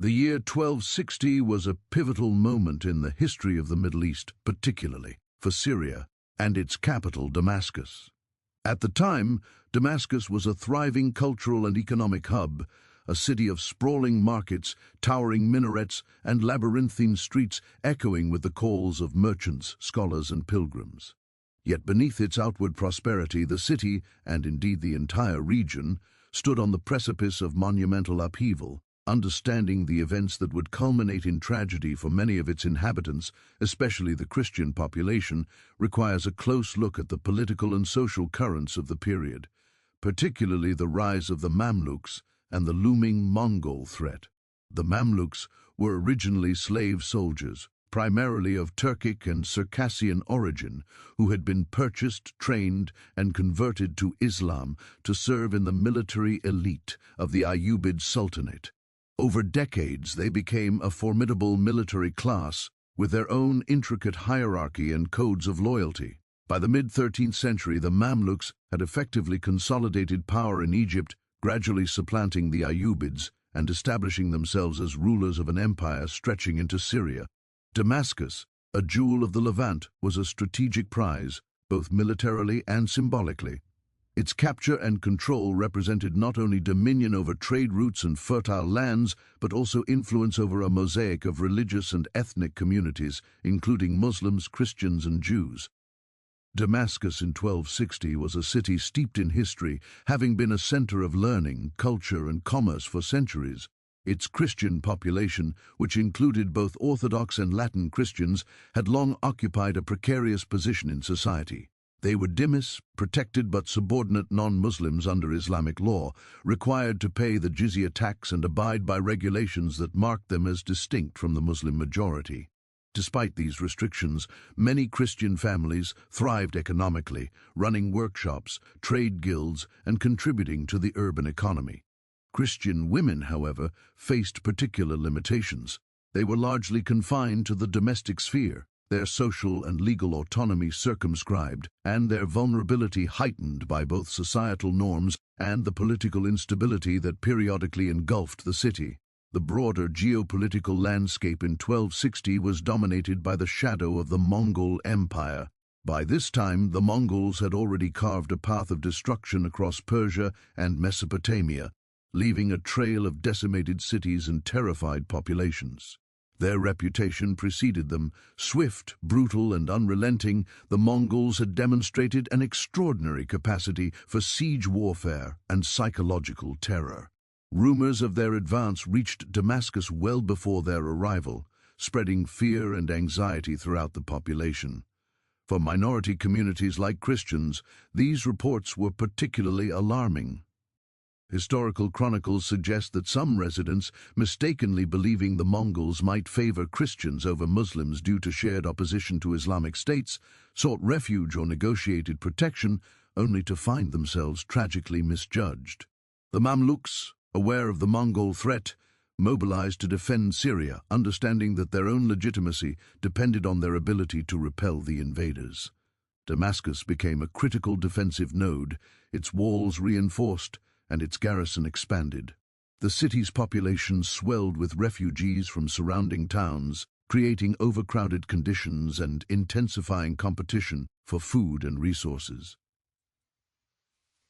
The year 1260 was a pivotal moment in the history of the Middle East, particularly for Syria and its capital, Damascus. At the time, Damascus was a thriving cultural and economic hub, a city of sprawling markets, towering minarets, and labyrinthine streets echoing with the calls of merchants, scholars, and pilgrims. Yet beneath its outward prosperity, the city, and indeed the entire region, stood on the precipice of monumental upheaval. Understanding the events that would culminate in tragedy for many of its inhabitants, especially the Christian population, requires a close look at the political and social currents of the period, particularly the rise of the Mamluks and the looming Mongol threat. The Mamluks were originally slave soldiers, primarily of Turkic and Circassian origin, who had been purchased, trained, and converted to Islam to serve in the military elite of the Ayyubid Sultanate. Over decades, they became a formidable military class with their own intricate hierarchy and codes of loyalty. By the mid-13th century, the Mamluks had effectively consolidated power in Egypt, gradually supplanting the Ayyubids and establishing themselves as rulers of an empire stretching into Syria. Damascus, a jewel of the Levant, was a strategic prize, both militarily and symbolically. Its capture and control represented not only dominion over trade routes and fertile lands, but also influence over a mosaic of religious and ethnic communities, including Muslims, Christians, and Jews. Damascus in 1260 was a city steeped in history, having been a center of learning, culture, and commerce for centuries. Its Christian population, which included both Orthodox and Latin Christians, had long occupied a precarious position in society. They were dhimmis, protected but subordinate non-Muslims under Islamic law, required to pay the jizya tax and abide by regulations that marked them as distinct from the Muslim majority. Despite these restrictions, many Christian families thrived economically, running workshops, trade guilds, and contributing to the urban economy. Christian women, however, faced particular limitations. They were largely confined to the domestic sphere, their social and legal autonomy circumscribed, and their vulnerability heightened by both societal norms and the political instability that periodically engulfed the city. The broader geopolitical landscape in 1260 was dominated by the shadow of the Mongol Empire. By this time, the Mongols had already carved a path of destruction across Persia and Mesopotamia, leaving a trail of decimated cities and terrified populations. Their reputation preceded them. Swift, brutal, and unrelenting, the Mongols had demonstrated an extraordinary capacity for siege warfare and psychological terror. Rumors of their advance reached Damascus well before their arrival, spreading fear and anxiety throughout the population. For minority communities like Christians, these reports were particularly alarming. Historical chronicles suggest that some residents, mistakenly believing the Mongols might favor Christians over Muslims due to shared opposition to Islamic states, sought refuge or negotiated protection, only to find themselves tragically misjudged. The Mamluks, aware of the Mongol threat, mobilized to defend Syria, understanding that their own legitimacy depended on their ability to repel the invaders. Damascus became a critical defensive node, its walls reinforced, and its garrison expanded. The city's population swelled with refugees from surrounding towns, creating overcrowded conditions and intensifying competition for food and resources.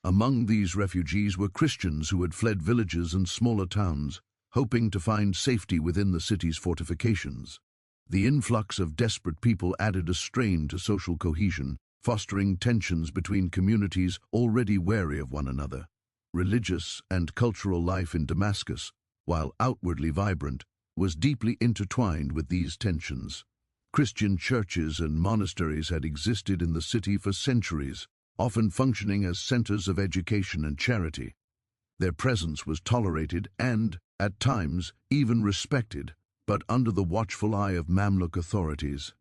Among these refugees were Christians who had fled villages and smaller towns, hoping to find safety within the city's fortifications. The influx of desperate people added a strain to social cohesion, fostering tensions between communities already wary of one another. Religious and cultural life in Damascus, while outwardly vibrant, was deeply intertwined with these tensions. Christian churches and monasteries had existed in the city for centuries, often functioning as centers of education and charity. Their presence was tolerated and, at times, even respected, but under the watchful eye of Mamluk authorities.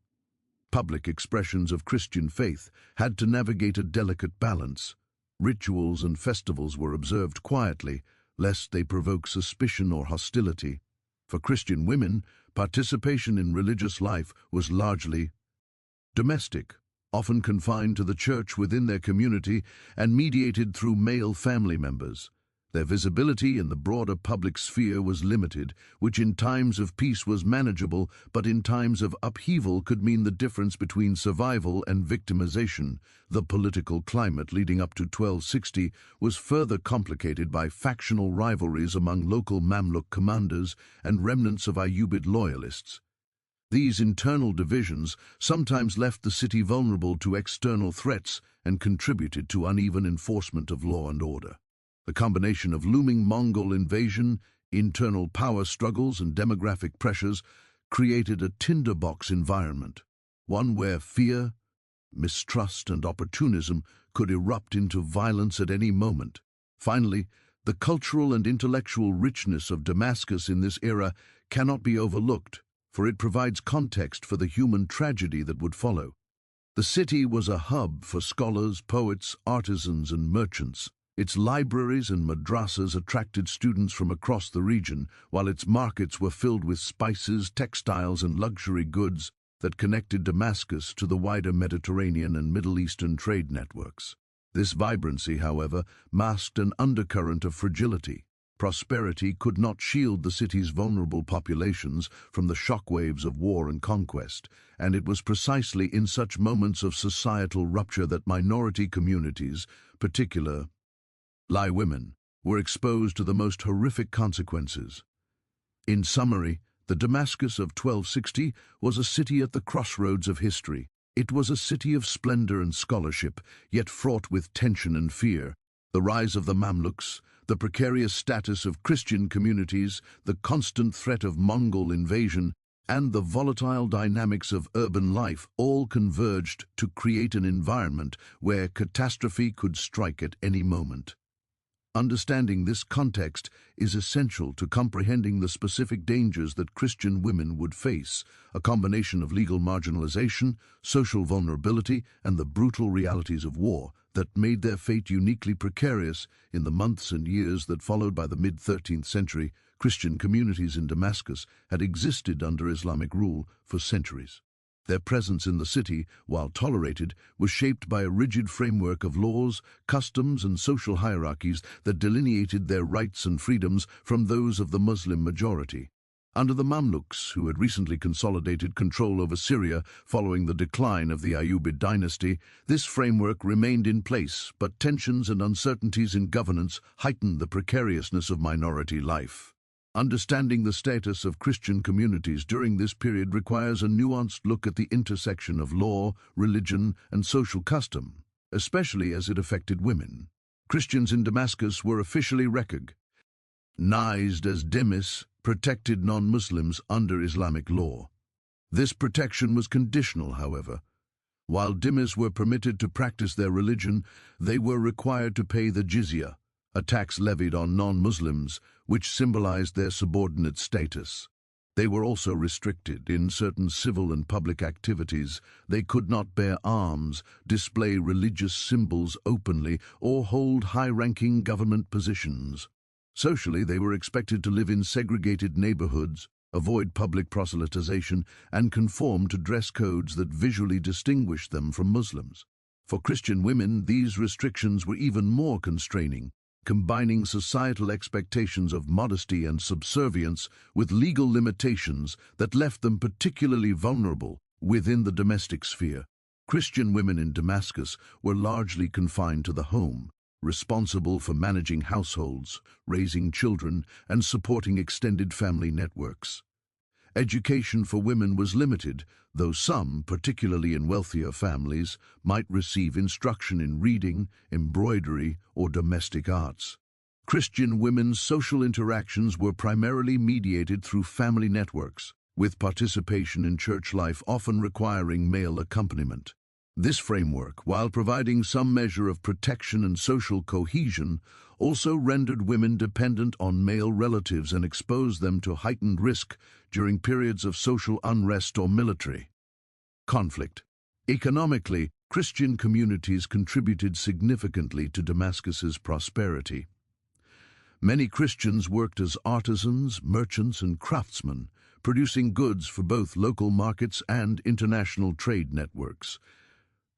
Public expressions of Christian faith had to navigate a delicate balance. Rituals and festivals were observed quietly, lest they provoke suspicion or hostility. For Christian women, participation in religious life was largely domestic, often confined to the church within their community and mediated through male family members. Their visibility in the broader public sphere was limited, which in times of peace was manageable, but in times of upheaval could mean the difference between survival and victimization. The political climate leading up to 1260 was further complicated by factional rivalries among local Mamluk commanders and remnants of Ayyubid loyalists. These internal divisions sometimes left the city vulnerable to external threats and contributed to uneven enforcement of law and order. The combination of looming Mongol invasion, internal power struggles, and demographic pressures created a tinderbox environment, one where fear, mistrust, and opportunism could erupt into violence at any moment. Finally, the cultural and intellectual richness of Damascus in this era cannot be overlooked, for it provides context for the human tragedy that would follow. The city was a hub for scholars, poets, artisans, and merchants. Its libraries and madrasas attracted students from across the region, while its markets were filled with spices, textiles, and luxury goods that connected Damascus to the wider Mediterranean and Middle Eastern trade networks. This vibrancy, however, masked an undercurrent of fragility. Prosperity could not shield the city's vulnerable populations from the shockwaves of war and conquest, and it was precisely in such moments of societal rupture that minority communities, particularly women, were exposed to the most horrific consequences. In summary, the Damascus of 1260 was a city at the crossroads of history. It was a city of splendor and scholarship, yet fraught with tension and fear. The rise of the Mamluks, the precarious status of Christian communities, the constant threat of Mongol invasion, and the volatile dynamics of urban life all converged to create an environment where catastrophe could strike at any moment. Understanding this context is essential to comprehending the specific dangers that Christian women would face, a combination of legal marginalization, social vulnerability, and the brutal realities of war that made their fate uniquely precarious. In the months and years that followed. By the mid-13th century, Christian communities in Damascus had existed under Islamic rule for centuries. Their presence in the city, while tolerated, was shaped by a rigid framework of laws, customs, and social hierarchies that delineated their rights and freedoms from those of the Muslim majority. Under the Mamluks, who had recently consolidated control over Syria following the decline of the Ayyubid dynasty, this framework remained in place, but tensions and uncertainties in governance heightened the precariousness of minority life. Understanding the status of Christian communities during this period requires a nuanced look at the intersection of law, religion, and social custom, especially as it affected women. Christians in Damascus were officially recognized as dhimmis, protected non-Muslims under Islamic law. This protection was conditional, however. While dhimmis were permitted to practice their religion, they were required to pay the jizya, a tax levied on non-Muslims, which symbolized their subordinate status. They were also restricted in certain civil and public activities. They could not bear arms, display religious symbols openly, or hold high-ranking government positions. Socially, they were expected to live in segregated neighborhoods, avoid public proselytization, and conform to dress codes that visually distinguished them from Muslims. For Christian women, these restrictions were even more constraining, combining societal expectations of modesty and subservience with legal limitations that left them particularly vulnerable within the domestic sphere. Christian women in Damascus were largely confined to the home, responsible for managing households, raising children, and supporting extended family networks. Education for women was limited, though some, particularly in wealthier families, might receive instruction in reading, embroidery, or domestic arts. Christian women's social interactions were primarily mediated through family networks, with participation in church life often requiring male accompaniment. This framework, while providing some measure of protection and social cohesion, also rendered women dependent on male relatives and exposed them to heightened risk during periods of social unrest or military conflict. Economically, Christian communities contributed significantly to Damascus's prosperity. Many Christians worked as artisans, merchants, and craftsmen, producing goods for both local markets and international trade networks.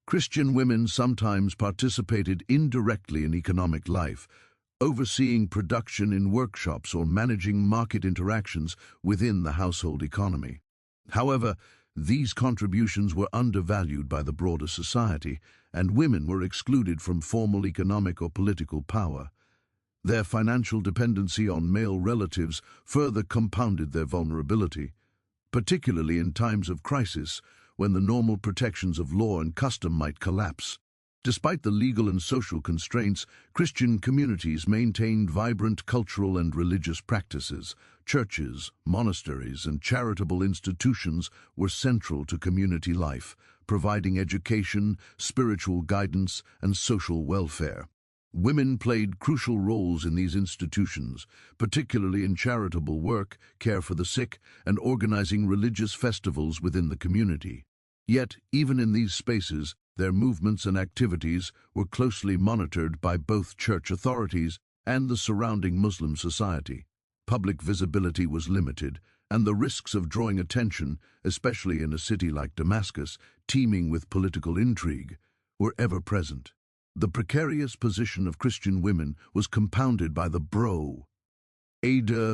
Christian women sometimes participated indirectly in economic life, overseeing production in workshops or managing market interactions within the household economy. However, these contributions were undervalued by the broader society, and women were excluded from formal economic or political power. Their financial dependency on male relatives further compounded their vulnerability, particularly in times of crisis when the normal protections of law and custom might collapse. Despite the legal and social constraints, Christian communities maintained vibrant cultural and religious practices. Churches, monasteries, and charitable institutions were central to community life, providing education, spiritual guidance, and social welfare. Women played crucial roles in these institutions, particularly in charitable work, care for the sick, and organizing religious festivals within the community. Yet, even in these spaces, their movements and activities were closely monitored by both church authorities and the surrounding Muslim society. Public visibility was limited, and the risks of drawing attention, especially in a city like Damascus, teeming with political intrigue, were ever present. The precarious position of Christian women was compounded by the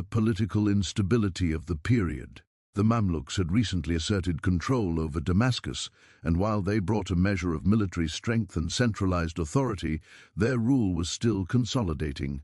political instability of the period. The Mamluks had recently asserted control over Damascus, and while they brought a measure of military strength and centralized authority, their rule was still consolidating.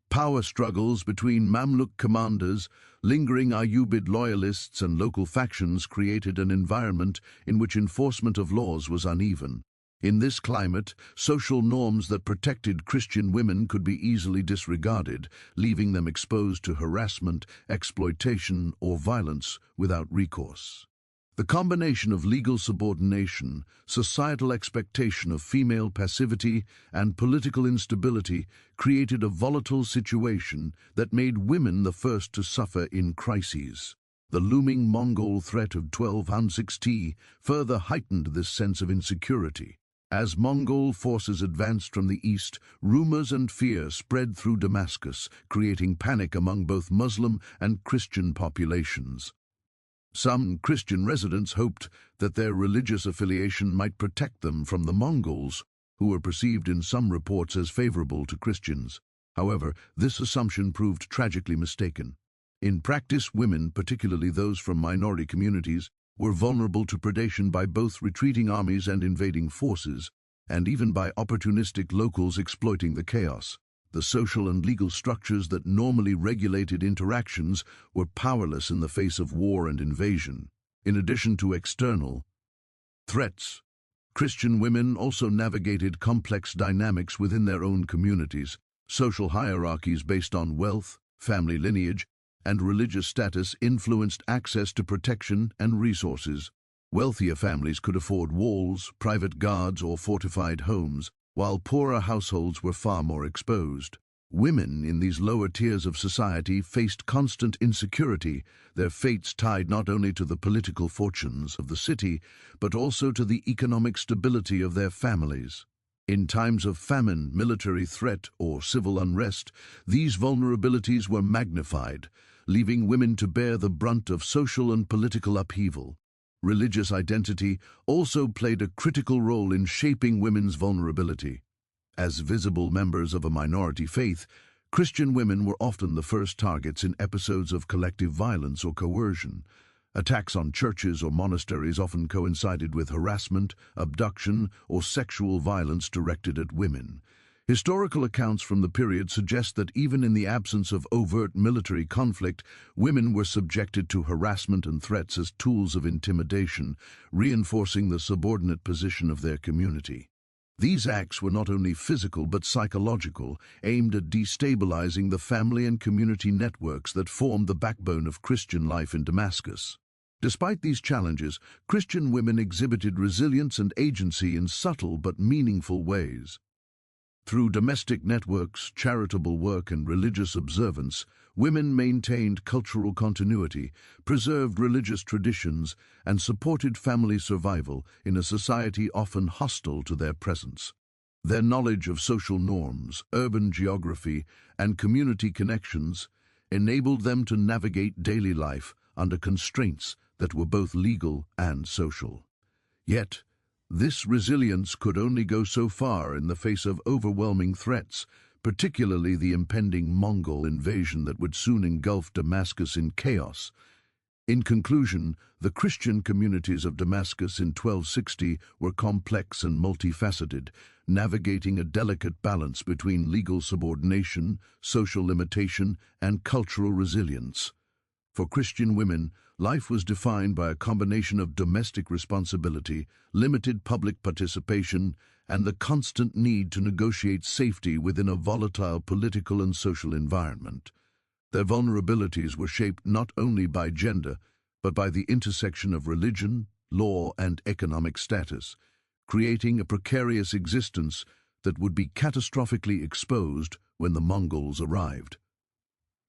Power struggles between Mamluk commanders, lingering Ayyubid loyalists, and local factions created an environment in which enforcement of laws was uneven. In this climate, social norms that protected Christian women could be easily disregarded, leaving them exposed to harassment, exploitation, or violence without recourse. The combination of legal subordination, societal expectation of female passivity, and political instability created a volatile situation that made women the first to suffer in crises. The looming Mongol threat of 1260 further heightened this sense of insecurity. As Mongol forces advanced from the east, rumors and fear spread through Damascus, creating panic among both Muslim and Christian populations. Some Christian residents hoped that their religious affiliation might protect them from the Mongols, who were perceived in some reports as favorable to Christians. However, this assumption proved tragically mistaken. In practice, women, particularly those from minority communities, were vulnerable to predation by both retreating armies and invading forces, and even by opportunistic locals exploiting the chaos. The social and legal structures that normally regulated interactions were powerless in the face of war and invasion. In addition to external threats, Christian women also navigated complex dynamics within their own communities. Social hierarchies based on wealth, family lineage, and religious status influenced access to protection and resources. Wealthier families could afford walls, private guards, or fortified homes, while poorer households were far more exposed. Women in these lower tiers of society faced constant insecurity, their fates tied not only to the political fortunes of the city, but also to the economic stability of their families. In times of famine, military threat, or civil unrest, these vulnerabilities were magnified, leaving women to bear the brunt of social and political upheaval. Religious identity also played a critical role in shaping women's vulnerability. As visible members of a minority faith, Christian women were often the first targets in episodes of collective violence or coercion. Attacks on churches or monasteries often coincided with harassment, abduction, or sexual violence directed at women. Historical accounts from the period suggest that even in the absence of overt military conflict, women were subjected to harassment and threats as tools of intimidation, reinforcing the subordinate position of their community. These acts were not only physical but psychological, aimed at destabilizing the family and community networks that formed the backbone of Christian life in Damascus. Despite these challenges, Christian women exhibited resilience and agency in subtle but meaningful ways. Through domestic networks, charitable work, and religious observance, women maintained cultural continuity, preserved religious traditions, and supported family survival in a society often hostile to their presence. Their knowledge of social norms, urban geography, and community connections enabled them to navigate daily life under constraints that were both legal and social. Yet, this resilience could only go so far in the face of overwhelming threats, particularly the impending Mongol invasion that would soon engulf Damascus in chaos. In conclusion, the Christian communities of Damascus in 1260 were complex and multifaceted, navigating a delicate balance between legal subordination, social limitation, and cultural resilience. For Christian women, life was defined by a combination of domestic responsibility, limited public participation, and the constant need to negotiate safety within a volatile political and social environment. Their vulnerabilities were shaped not only by gender, but by the intersection of religion, law, and economic status, creating a precarious existence that would be catastrophically exposed when the Mongols arrived.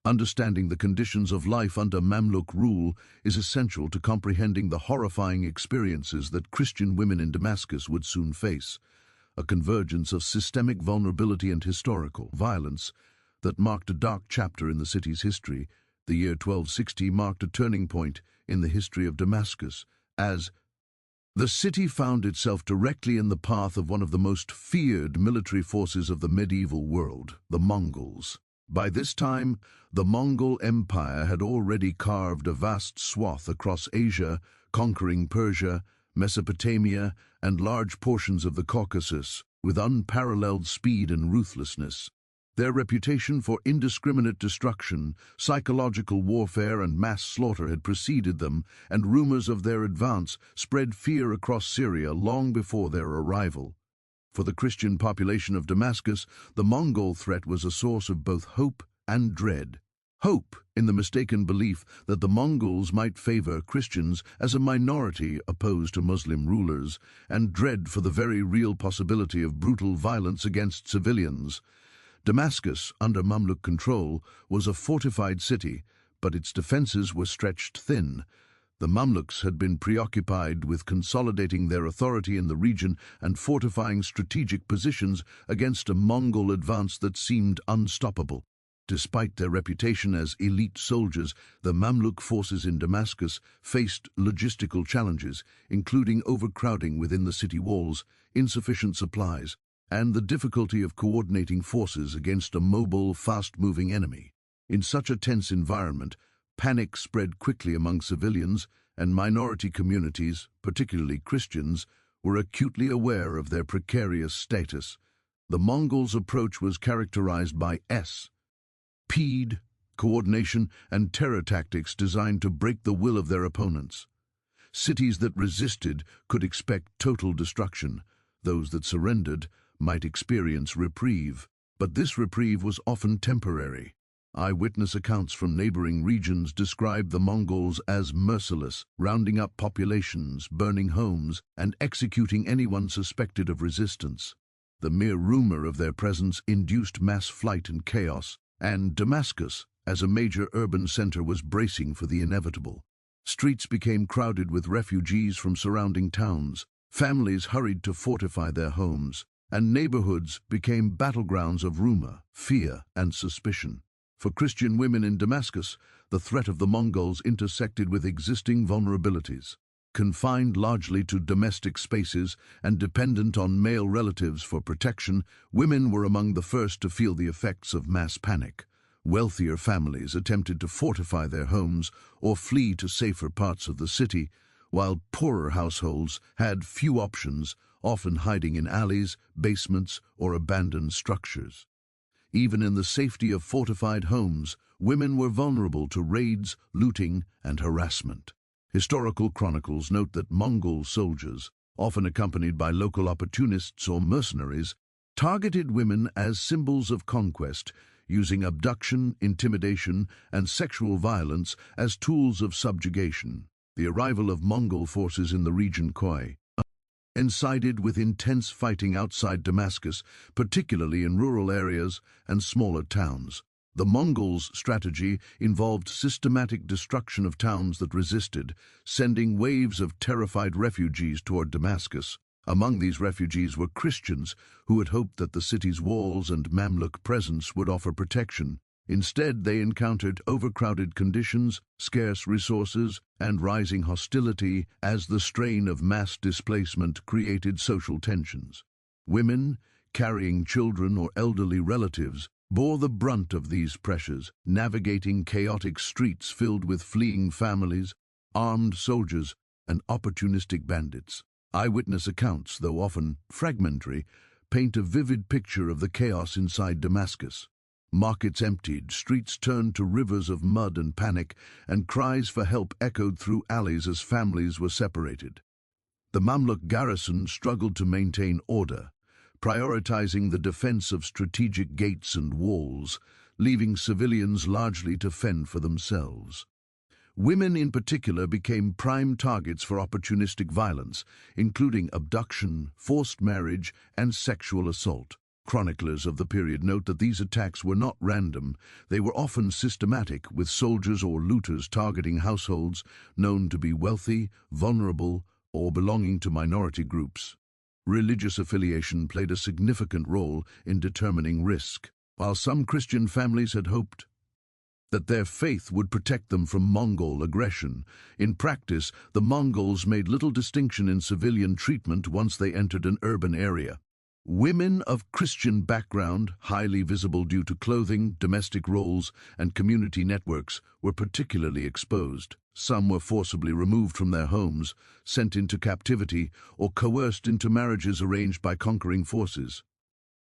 Understanding the conditions of life under Mamluk rule is essential to comprehending the horrifying experiences that Christian women in Damascus would soon face, a convergence of systemic vulnerability and historical violence that marked a dark chapter in the city's history. The year 1260 marked a turning point in the history of Damascus, as the city found itself directly in the path of one of the most feared military forces of the medieval world, the Mongols. By this time, the Mongol Empire had already carved a vast swath across Asia, conquering Persia, Mesopotamia, and large portions of the Caucasus with unparalleled speed and ruthlessness. Their reputation for indiscriminate destruction, psychological warfare, and mass slaughter had preceded them, and rumors of their advance spread fear across Syria long before their arrival. For the Christian population of Damascus, the Mongol threat was a source of both hope and dread. Hope in the mistaken belief that the Mongols might favor Christians as a minority opposed to Muslim rulers, and dread for the very real possibility of brutal violence against civilians. Damascus, under Mamluk control, was a fortified city, but its defenses were stretched thin. The Mamluks had been preoccupied with consolidating their authority in the region and fortifying strategic positions against a Mongol advance that seemed unstoppable. Despite their reputation as elite soldiers, the Mamluk forces in Damascus faced logistical challenges, including overcrowding within the city walls, insufficient supplies, and the difficulty of coordinating forces against a mobile, fast-moving enemy. In such a tense environment, panic spread quickly among civilians, and minority communities, particularly Christians, were acutely aware of their precarious status. The Mongols' approach was characterized by speed, coordination, and terror tactics designed to break the will of their opponents. Cities that resisted could expect total destruction. Those that surrendered might experience reprieve, but this reprieve was often temporary. Eyewitness accounts from neighboring regions described the Mongols as merciless, rounding up populations, burning homes, and executing anyone suspected of resistance. The mere rumor of their presence induced mass flight and chaos, and Damascus, as a major urban center, was bracing for the inevitable. Streets became crowded with refugees from surrounding towns, families hurried to fortify their homes, and neighborhoods became battlegrounds of rumor, fear, and suspicion. For Christian women in Damascus, the threat of the Mongols intersected with existing vulnerabilities. Confined largely to domestic spaces and dependent on male relatives for protection, women were among the first to feel the effects of mass panic. Wealthier families attempted to fortify their homes or flee to safer parts of the city, while poorer households had few options, often hiding in alleys, basements, or abandoned structures. Even in the safety of fortified homes, women were vulnerable to raids, looting, and harassment. Historical chronicles note that Mongol soldiers, often accompanied by local opportunists or mercenaries, targeted women as symbols of conquest, using abduction, intimidation, and sexual violence as tools of subjugation. The arrival of Mongol forces in the region coincided with intense fighting outside Damascus, particularly in rural areas and smaller towns. The Mongols' strategy involved systematic destruction of towns that resisted, sending waves of terrified refugees toward Damascus. Among these refugees were Christians who had hoped that the city's walls and Mamluk presence would offer protection. Instead, they encountered overcrowded conditions, scarce resources, and rising hostility as the strain of mass displacement created social tensions. Women, carrying children or elderly relatives, bore the brunt of these pressures, navigating chaotic streets filled with fleeing families, armed soldiers, and opportunistic bandits. Eyewitness accounts, though often fragmentary, paint a vivid picture of the chaos inside Damascus. Markets emptied, streets turned to rivers of mud and panic, and cries for help echoed through alleys as families were separated. The Mamluk garrison struggled to maintain order, prioritizing the defense of strategic gates and walls, leaving civilians largely to fend for themselves. Women in particular became prime targets for opportunistic violence, including abduction, forced marriage, and sexual assault. Chroniclers of the period note that these attacks were not random. They were often systematic, with soldiers or looters targeting households known to be wealthy, vulnerable, or belonging to minority groups. Religious affiliation played a significant role in determining risk. While some Christian families had hoped that their faith would protect them from Mongol aggression, in practice, the Mongols made little distinction in civilian treatment once they entered an urban area. Women of Christian background, highly visible due to clothing, domestic roles, and community networks, were particularly exposed. Some were forcibly removed from their homes, sent into captivity, or coerced into marriages arranged by conquering forces.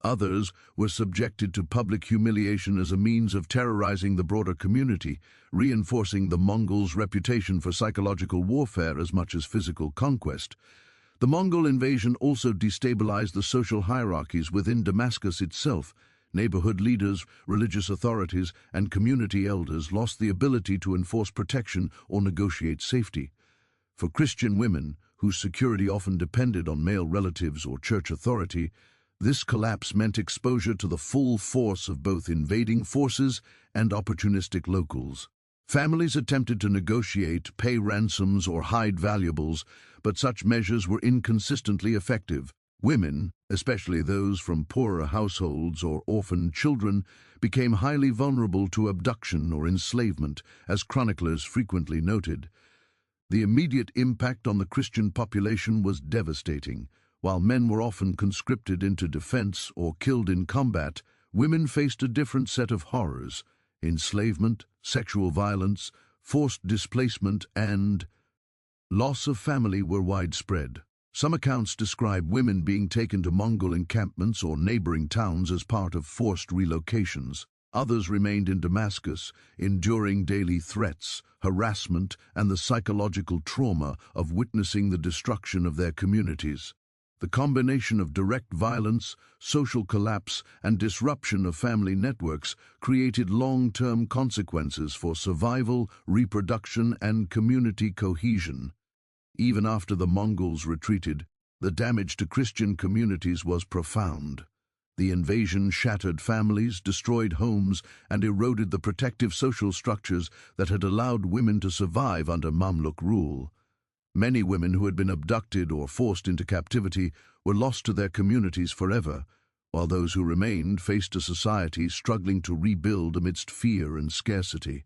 Others were subjected to public humiliation as a means of terrorizing the broader community, reinforcing the Mongols' reputation for psychological warfare as much as physical conquest. The Mongol invasion also destabilized the social hierarchies within Damascus itself. Neighborhood leaders, religious authorities, and community elders lost the ability to enforce protection or negotiate safety. For Christian women, whose security often depended on male relatives or church authority, this collapse meant exposure to the full force of both invading forces and opportunistic locals. Families attempted to negotiate, pay ransoms, or hide valuables, but such measures were inconsistently effective. Women, especially those from poorer households or orphaned children, became highly vulnerable to abduction or enslavement, as chroniclers frequently noted. The immediate impact on the Christian population was devastating. While men were often conscripted into defense or killed in combat, women faced a different set of horrors: enslavement, sexual violence, forced displacement, and loss of family were widespread. Some accounts describe women being taken to Mongol encampments or neighboring towns as part of forced relocations. Others remained in Damascus, enduring daily threats, harassment, and the psychological trauma of witnessing the destruction of their communities. The combination of direct violence, social collapse, and disruption of family networks created long-term consequences for survival, reproduction, and community cohesion. Even after the Mongols retreated, the damage to Christian communities was profound. The invasion shattered families, destroyed homes, and eroded the protective social structures that had allowed women to survive under Mamluk rule. Many women who had been abducted or forced into captivity were lost to their communities forever, while those who remained faced a society struggling to rebuild amidst fear and scarcity.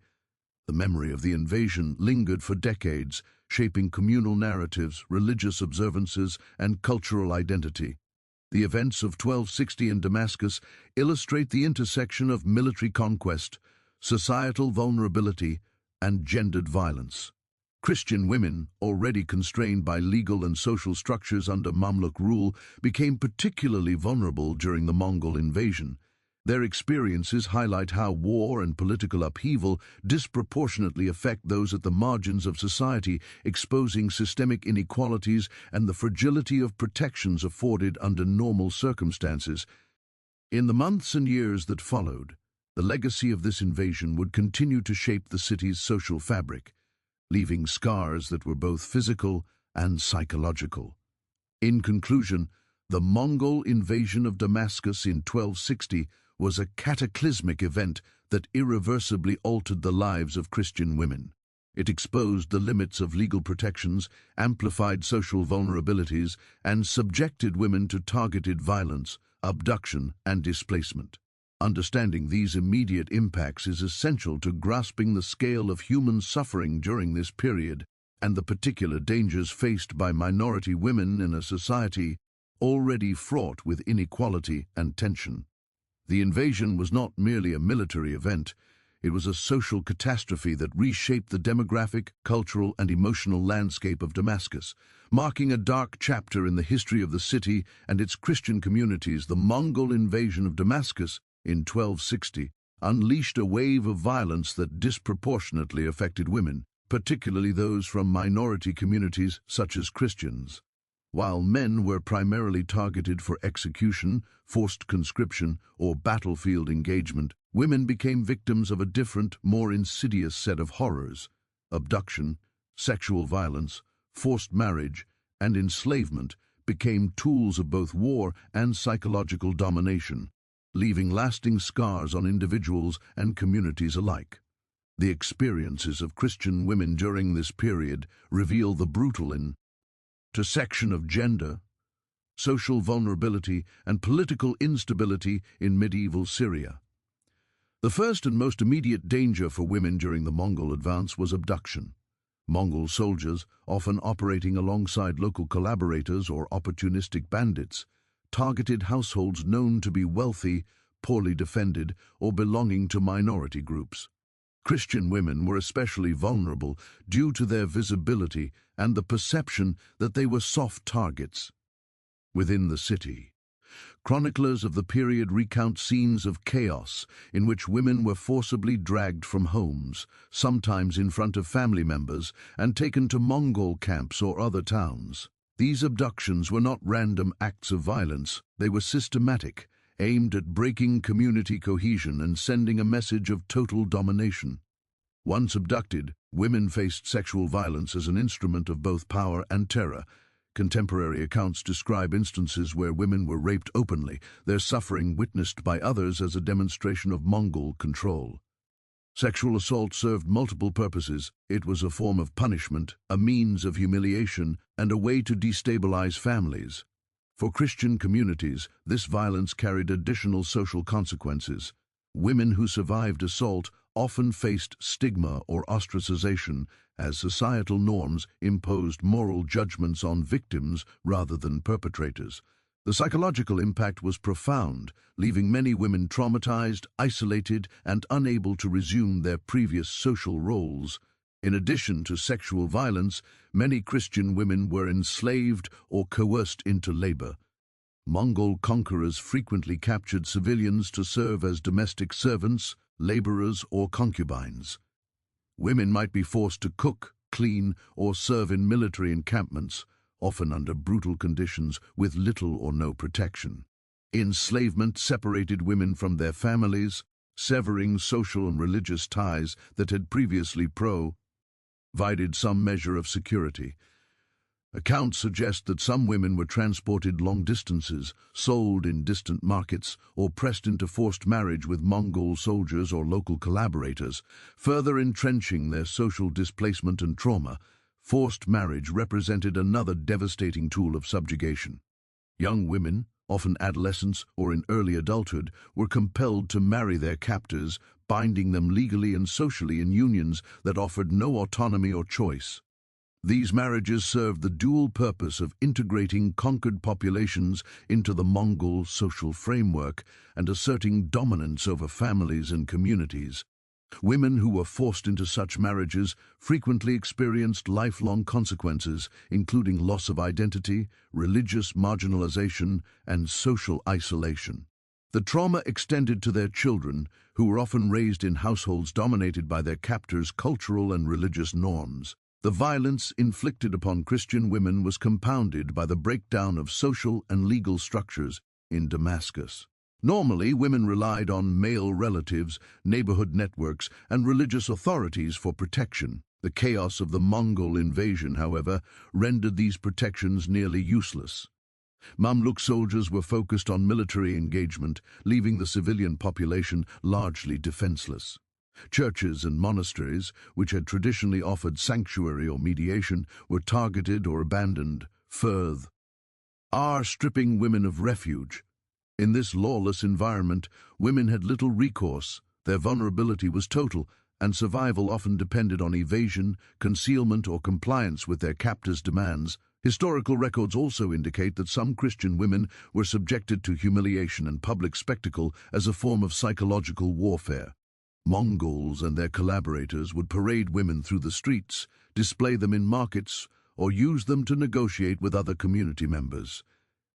The memory of the invasion lingered for decades, shaping communal narratives, religious observances, and cultural identity. The events of 1260 in Damascus illustrate the intersection of military conquest, societal vulnerability, and gendered violence. Christian women, already constrained by legal and social structures under Mamluk rule, became particularly vulnerable during the Mongol invasion. Their experiences highlight how war and political upheaval disproportionately affect those at the margins of society, exposing systemic inequalities and the fragility of protections afforded under normal circumstances. In the months and years that followed, the legacy of this invasion would continue to shape the city's social fabric, leaving scars that were both physical and psychological. In conclusion, the Mongol invasion of Damascus in 1260 was a cataclysmic event that irreversibly altered the lives of Christian women. It exposed the limits of legal protections, amplified social vulnerabilities, and subjected women to targeted violence, abduction, and displacement. Understanding these immediate impacts is essential to grasping the scale of human suffering during this period and the particular dangers faced by minority women in a society already fraught with inequality and tension. The invasion was not merely a military event, it was a social catastrophe that reshaped the demographic, cultural, and emotional landscape of Damascus. Marking a dark chapter in the history of the city and its Christian communities, the Mongol invasion of Damascus in 1260 unleashed a wave of violence that disproportionately affected women, particularly those from minority communities such as Christians. While men were primarily targeted for execution, forced conscription, or battlefield engagement, women became victims of a different, more insidious set of horrors. Abduction, sexual violence, forced marriage, and enslavement became tools of both war and psychological domination, leaving lasting scars on individuals and communities alike. The experiences of Christian women during this period reveal the brutal intersection of gender, social vulnerability, and political instability in medieval Syria. The first and most immediate danger for women during the Mongol advance was abduction. Mongol soldiers, often operating alongside local collaborators or opportunistic bandits, targeted households known to be wealthy, poorly defended, or belonging to minority groups. Christian women were especially vulnerable due to their visibility and the perception that they were soft targets. Within the city, chroniclers of the period recount scenes of chaos in which women were forcibly dragged from homes, sometimes in front of family members, and taken to Mongol camps or other towns. These abductions were not random acts of violence, they were systematic, aimed at breaking community cohesion and sending a message of total domination. Once abducted, women faced sexual violence as an instrument of both power and terror. Contemporary accounts describe instances where women were raped openly, their suffering witnessed by others as a demonstration of Mongol control. Sexual assault served multiple purposes. It was a form of punishment, a means of humiliation, and a way to destabilize families. For Christian communities, this violence carried additional social consequences. Women who survived assault often faced stigma or ostracization, as societal norms imposed moral judgments on victims rather than perpetrators. The psychological impact was profound, leaving many women traumatized, isolated, and unable to resume their previous social roles. In addition to sexual violence, many Christian women were enslaved or coerced into labor. Mongol conquerors frequently captured civilians to serve as domestic servants, laborers, or concubines. Women might be forced to cook, clean, or serve in military encampments, often under brutal conditions with little or no protection. Enslavement separated women from their families, severing social and religious ties that had previously provided some measure of security. Accounts suggest that some women were transported long distances, sold in distant markets, or pressed into forced marriage with Mongol soldiers or local collaborators, further entrenching their social displacement and trauma. Forced marriage represented another devastating tool of subjugation. Young women, often adolescents or in early adulthood, were compelled to marry their captors, binding them legally and socially in unions that offered no autonomy or choice. These marriages served the dual purpose of integrating conquered populations into the Mongol social framework and asserting dominance over families and communities. Women who were forced into such marriages frequently experienced lifelong consequences, including loss of identity, religious marginalization, and social isolation. The trauma extended to their children, who were often raised in households dominated by their captors' cultural and religious norms. The violence inflicted upon Christian women was compounded by the breakdown of social and legal structures in Damascus. Normally, women relied on male relatives, neighborhood networks, and religious authorities for protection. The chaos of the Mongol invasion, however, rendered these protections nearly useless. Mamluk soldiers were focused on military engagement, leaving the civilian population largely defenseless. Churches and monasteries, which had traditionally offered sanctuary or mediation, were targeted or abandoned, further stripping women of refuge. In this lawless environment, women had little recourse, their vulnerability was total, and survival often depended on evasion, concealment, or compliance with their captors' demands. Historical records also indicate that some Christian women were subjected to humiliation and public spectacle as a form of psychological warfare. Mongols and their collaborators would parade women through the streets, display them in markets, or use them to negotiate with other community members.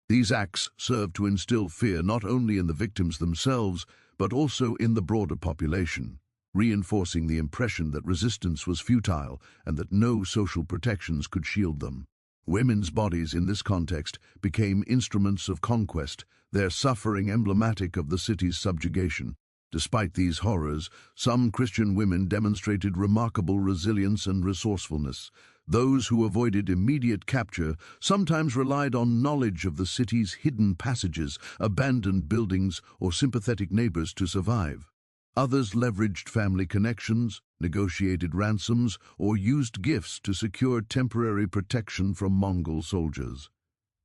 These acts served to instill fear not only in the victims themselves, but also in the broader population, reinforcing the impression that resistance was futile and that no social protections could shield them. Women's bodies in this context became instruments of conquest, their suffering emblematic of the city's subjugation. Despite these horrors, some Christian women demonstrated remarkable resilience and resourcefulness. Those who avoided immediate capture sometimes relied on knowledge of the city's hidden passages, abandoned buildings, or sympathetic neighbors to survive. Others leveraged family connections, negotiated ransoms, or used gifts to secure temporary protection from Mongol soldiers.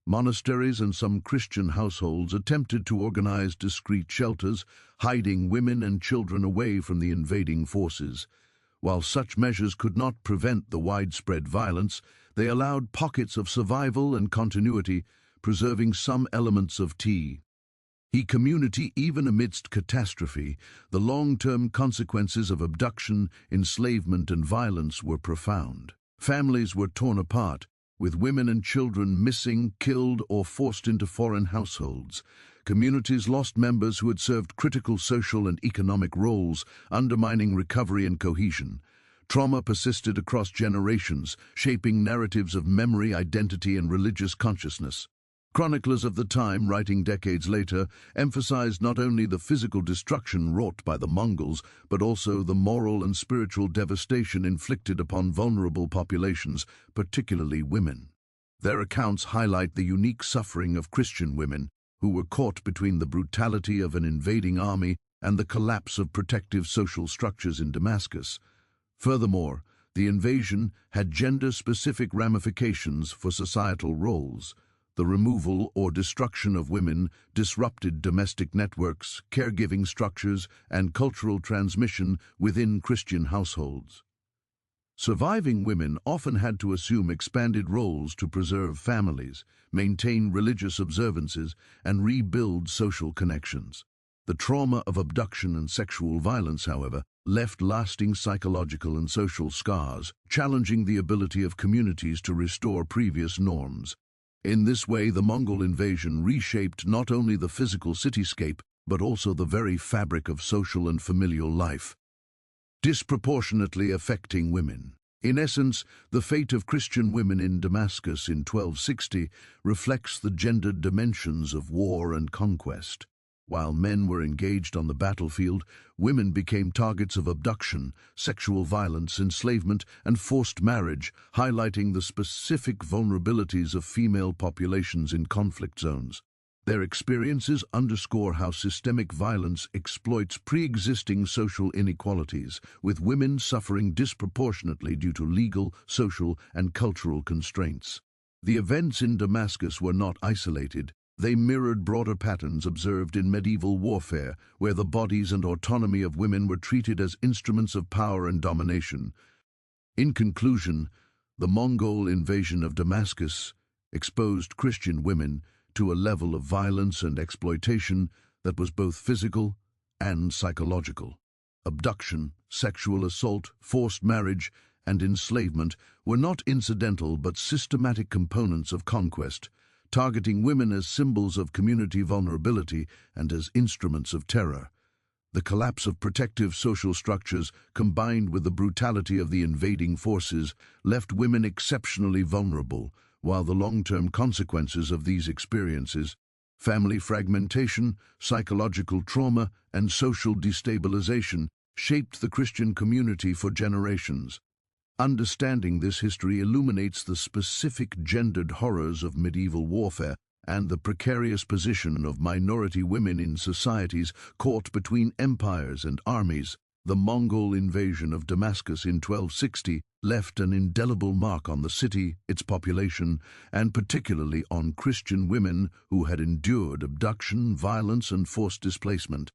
Monasteries and some Christian households attempted to organize discreet shelters, hiding women and children away from the invading forces. While such measures could not prevent the widespread violence, they allowed pockets of survival and continuity, preserving some elements of community even amidst catastrophe. The long-term consequences of abduction, enslavement, and violence were profound. Families were torn apart, with women and children missing, killed, or forced into foreign households. Communities lost members who had served critical social and economic roles, undermining recovery and cohesion. Trauma persisted across generations, shaping narratives of memory, identity, and religious consciousness. Chroniclers of the time, writing decades later, emphasized not only the physical destruction wrought by the Mongols, but also the moral and spiritual devastation inflicted upon vulnerable populations, particularly women. Their accounts highlight the unique suffering of Christian women, who were caught between the brutality of an invading army and the collapse of protective social structures in Damascus. Furthermore, the invasion had gender-specific ramifications for societal roles. The removal or destruction of women disrupted domestic networks, caregiving structures, and cultural transmission within Christian households. Surviving women often had to assume expanded roles to preserve families, maintain religious observances, and rebuild social connections. The trauma of abduction and sexual violence, however, left lasting psychological and social scars, challenging the ability of communities to restore previous norms. In this way, the Mongol invasion reshaped not only the physical cityscape, but also the very fabric of social and familial life, disproportionately affecting women. In essence, the fate of Christian women in Damascus in 1260 reflects the gendered dimensions of war and conquest. While men were engaged on the battlefield, women became targets of abduction, sexual violence, enslavement, and forced marriage, highlighting the specific vulnerabilities of female populations in conflict zones. Their experiences underscore how systemic violence exploits pre-existing social inequalities, with women suffering disproportionately due to legal, social, and cultural constraints. The events in Damascus were not isolated. They mirrored broader patterns observed in medieval warfare, where the bodies and autonomy of women were treated as instruments of power and domination. In conclusion, the Mongol invasion of Damascus exposed Christian women to a level of violence and exploitation that was both physical and psychological. Abduction, sexual assault, forced marriage, and enslavement were not incidental but systematic components of conquest, targeting women as symbols of community vulnerability and as instruments of terror. The collapse of protective social structures, combined with the brutality of the invading forces, left women exceptionally vulnerable, while the long-term consequences of these experiences, family fragmentation, psychological trauma, and social destabilization, shaped the Christian community for generations. Understanding this history illuminates the specific gendered horrors of medieval warfare and the precarious position of minority women in societies caught between empires and armies. The Mongol invasion of Damascus in 1260 left an indelible mark on the city, its population, and particularly on Christian women who had endured abduction, violence, and forced displacement.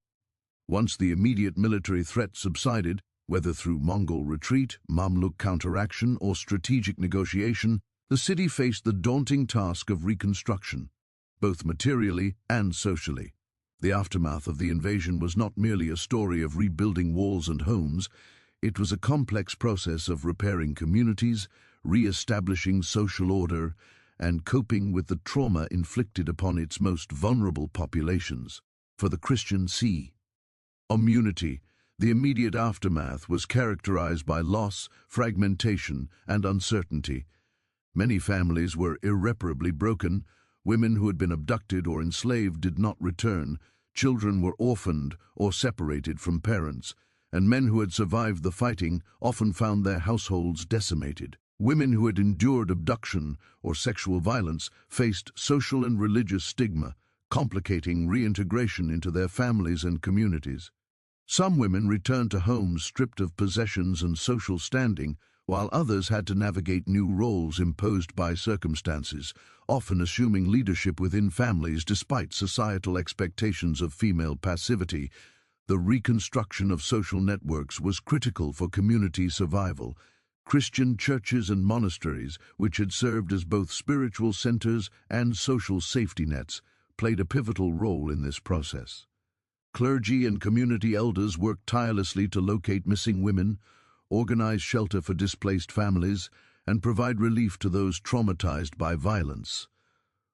Once the immediate military threat subsided, whether through Mongol retreat, Mamluk counteraction, or strategic negotiation, The city faced the daunting task of reconstruction, both materially and socially. The aftermath of the invasion was not merely a story of rebuilding walls and homes, it was a complex process of repairing communities, re-establishing social order, and coping with the trauma inflicted upon its most vulnerable populations. For the Christian community, the immediate aftermath was characterized by loss, fragmentation, and uncertainty. Many families were irreparably broken. Women who had been abducted or enslaved did not return. Children were orphaned or separated from parents, and men who had survived the fighting often found their households decimated. Women who had endured abduction or sexual violence faced social and religious stigma, complicating reintegration into their families and communities. Some women returned to homes stripped of possessions and social standing, while others had to navigate new roles imposed by circumstances, often assuming leadership within families despite societal expectations of female passivity. The reconstruction of social networks was critical for community survival. Christian churches and monasteries, which had served as both spiritual centers and social safety nets, played a pivotal role in this process. Clergy and community elders worked tirelessly to locate missing women, organize shelter for displaced families, and provide relief to those traumatized by violence.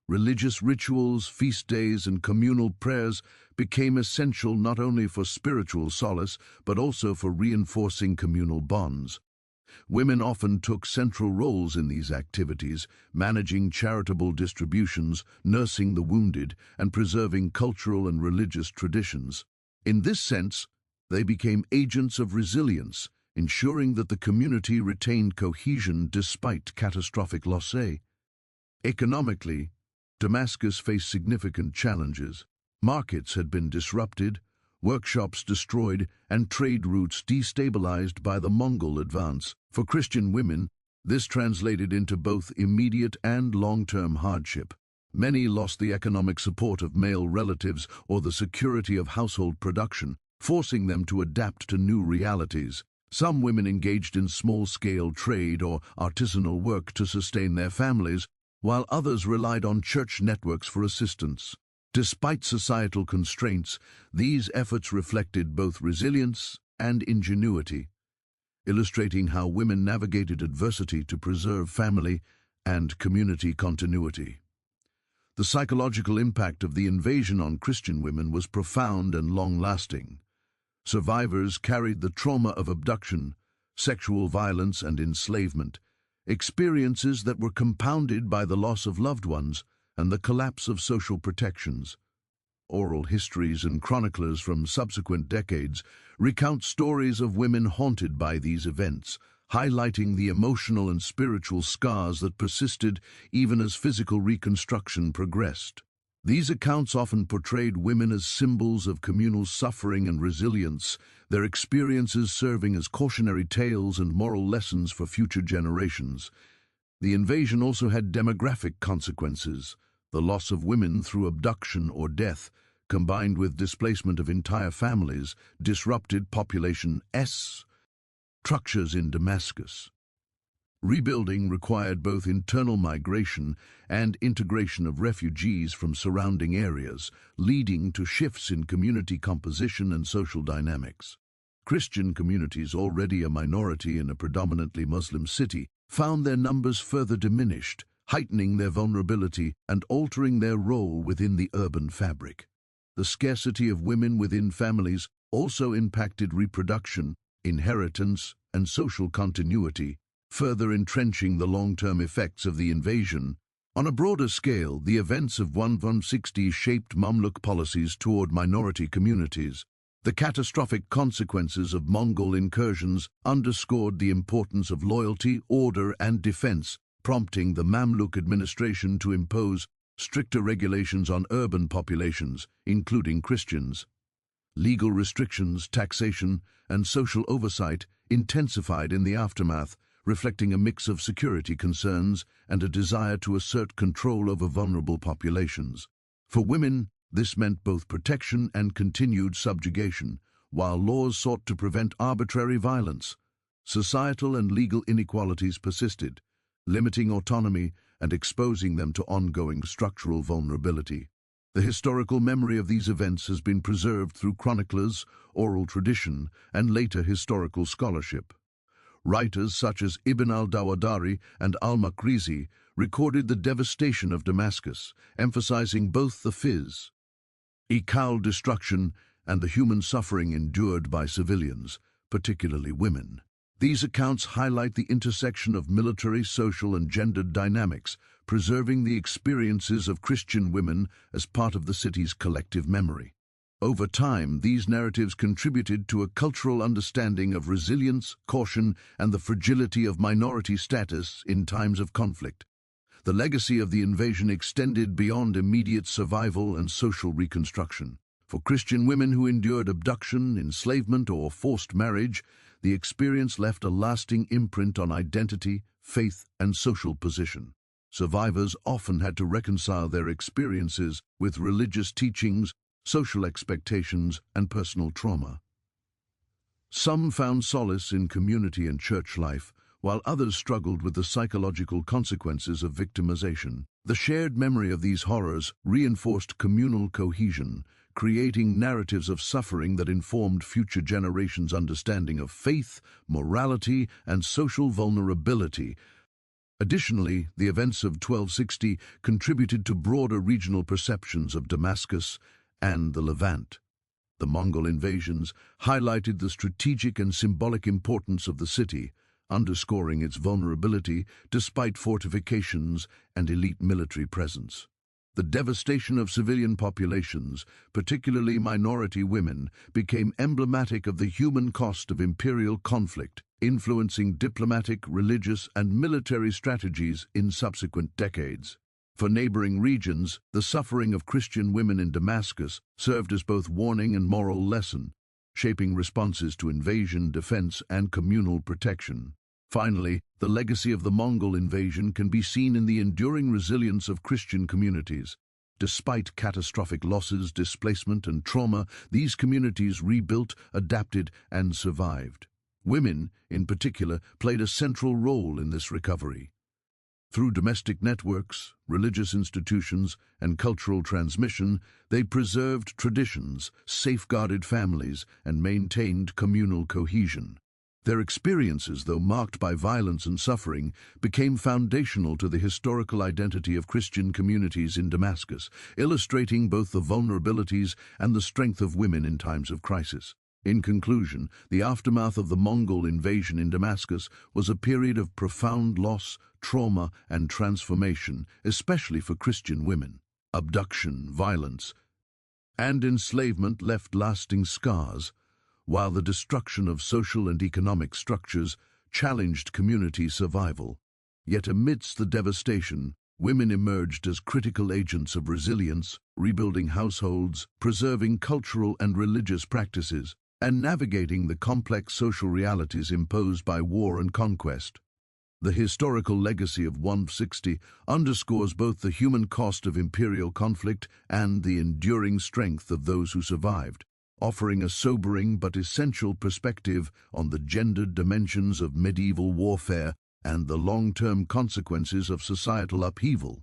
Religious rituals, feast days, and communal prayers became essential not only for spiritual solace, but also for reinforcing communal bonds. Women often took central roles in these activities, managing charitable distributions, nursing the wounded, and preserving cultural and religious traditions. In this sense, they became agents of resilience, ensuring that the community retained cohesion despite catastrophic loss. Economically, Damascus faced significant challenges. Markets had been disrupted, workshops destroyed, and trade routes destabilized by the Mongol advance. For Christian women, this translated into both immediate and long-term hardship. Many lost the economic support of male relatives or the security of household production, forcing them to adapt to new realities. Some women engaged in small-scale trade or artisanal work to sustain their families, while others relied on church networks for assistance. Despite societal constraints, these efforts reflected both resilience and ingenuity, illustrating how women navigated adversity to preserve family and community continuity. The psychological impact of the invasion on Christian women was profound and long-lasting. Survivors carried the trauma of abduction, sexual violence, and enslavement, experiences that were compounded by the loss of loved ones and the collapse of social protections. Oral histories and chroniclers from subsequent decades recount stories of women haunted by these events, highlighting the emotional and spiritual scars that persisted even as physical reconstruction progressed. These accounts often portrayed women as symbols of communal suffering and resilience, their experiences serving as cautionary tales and moral lessons for future generations. The invasion also had demographic consequences. The loss of women through abduction or death, combined with displacement of entire families, disrupted population structures in Damascus. Rebuilding required both internal migration and integration of refugees from surrounding areas, leading to shifts in community composition and social dynamics. Christian communities, already a minority in a predominantly Muslim city, found their numbers further diminished, heightening their vulnerability and altering their role within the urban fabric. The scarcity of women within families also impacted reproduction, inheritance, and social continuity, further entrenching the long-term effects of the invasion. On a broader scale, the events of 1160 shaped Mamluk policies toward minority communities. The catastrophic consequences of Mongol incursions underscored the importance of loyalty, order, and defense, prompting the Mamluk administration to impose stricter regulations on urban populations, including Christians. Legal restrictions, taxation, and social oversight intensified in the aftermath, reflecting a mix of security concerns and a desire to assert control over vulnerable populations. For women, this meant both protection and continued subjugation, while laws sought to prevent arbitrary violence. Societal and legal inequalities persisted, limiting autonomy and exposing them to ongoing structural vulnerability. The historical memory of these events has been preserved through chroniclers, oral tradition, and later historical scholarship. Writers such as Ibn al-Dawadari and al-Makrizi recorded the devastation of Damascus, emphasizing both the physical destruction and the human suffering endured by civilians, particularly women. These accounts highlight the intersection of military, social, and gendered dynamics, preserving the experiences of Christian women as part of the city's collective memory. Over time, these narratives contributed to a cultural understanding of resilience, caution, and the fragility of minority status in times of conflict. The legacy of the invasion extended beyond immediate survival and social reconstruction. For Christian women who endured abduction, enslavement, or forced marriage, the experience left a lasting imprint on identity, faith, and social position. Survivors often had to reconcile their experiences with religious teachings, social expectations, and personal trauma. Some found solace in community and church life, while others struggled with the psychological consequences of victimization. The shared memory of these horrors reinforced communal cohesion, creating narratives of suffering that informed future generations' understanding of faith, morality, and social vulnerability. Additionally, the events of 1260 contributed to broader regional perceptions of Damascus and the Levant. The Mongol invasions highlighted the strategic and symbolic importance of the city, underscoring its vulnerability despite fortifications and elite military presence. The devastation of civilian populations, particularly minority women, became emblematic of the human cost of imperial conflict, influencing diplomatic, religious, and military strategies in subsequent decades. For neighboring regions, the suffering of Christian women in Damascus served as both warning and moral lesson, shaping responses to invasion, defense, and communal protection. Finally, the legacy of the Mongol invasion can be seen in the enduring resilience of Christian communities. Despite catastrophic losses, displacement, and trauma, these communities rebuilt, adapted, and survived. Women, in particular, played a central role in this recovery. Through domestic networks, religious institutions, and cultural transmission, they preserved traditions, safeguarded families, and maintained communal cohesion. Their experiences, though marked by violence and suffering, became foundational to the historical identity of Christian communities in Damascus, illustrating both the vulnerabilities and the strength of women in times of crisis. In conclusion, the aftermath of the Mongol invasion in Damascus was a period of profound loss, trauma, and transformation, especially for Christian women. Abduction, violence, and enslavement left lasting scars, while the destruction of social and economic structures challenged community survival. Yet amidst the devastation, women emerged as critical agents of resilience, rebuilding households, preserving cultural and religious practices, and navigating the complex social realities imposed by war and conquest. The historical legacy of 160 underscores both the human cost of imperial conflict and the enduring strength of those who survived, offering a sobering but essential perspective on the gendered dimensions of medieval warfare and the long-term consequences of societal upheaval.